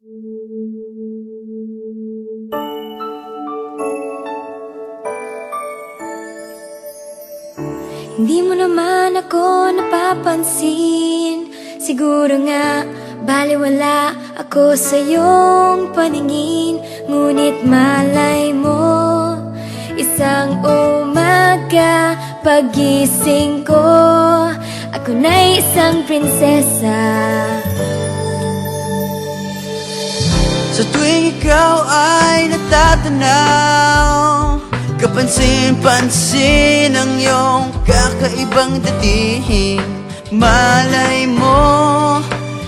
Hindi mo naman ako napapansin. Siguro nga baliwala ako sa iyong paningin. Ngunit malay mo, isang umaga pagising ko, ako na'y isang prinsesa. Sa tuwing ikaw ay natatanaw, kapansin-pansin ang iyong kakaibang dating. Malay mo,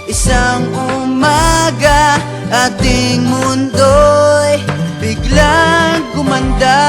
isang umaga ating mundo'y biglang gumanda.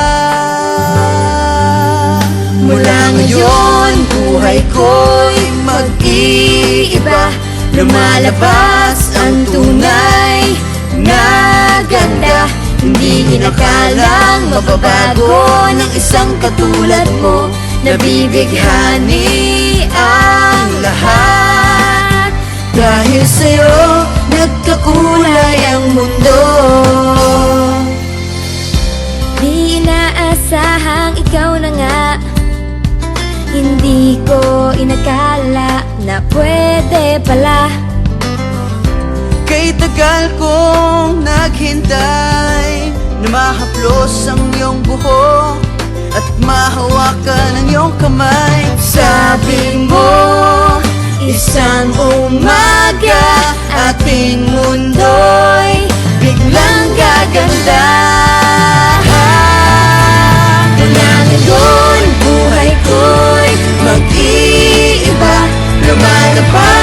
Mula ngayon, buhay ko'y mag-iiba. Lumalabas ang tunay na ganda. Hindi inakalang mababago ng isang katulad mo. Nabibighani ang lahat. Dahil sa'yo, nagkakulay ang mundo. Di inaasahang ikaw na nga. Hindi ko inakala na pwede pala. Kay tagal kong naghintay na mahaplos ang iyong buhok at mahawakan ang iyong kamay. Sabi mo, isang umaga ating mundo'y biglang gaganda. Mula ngayon, buhay ko'y mag-iiba. Lumalabas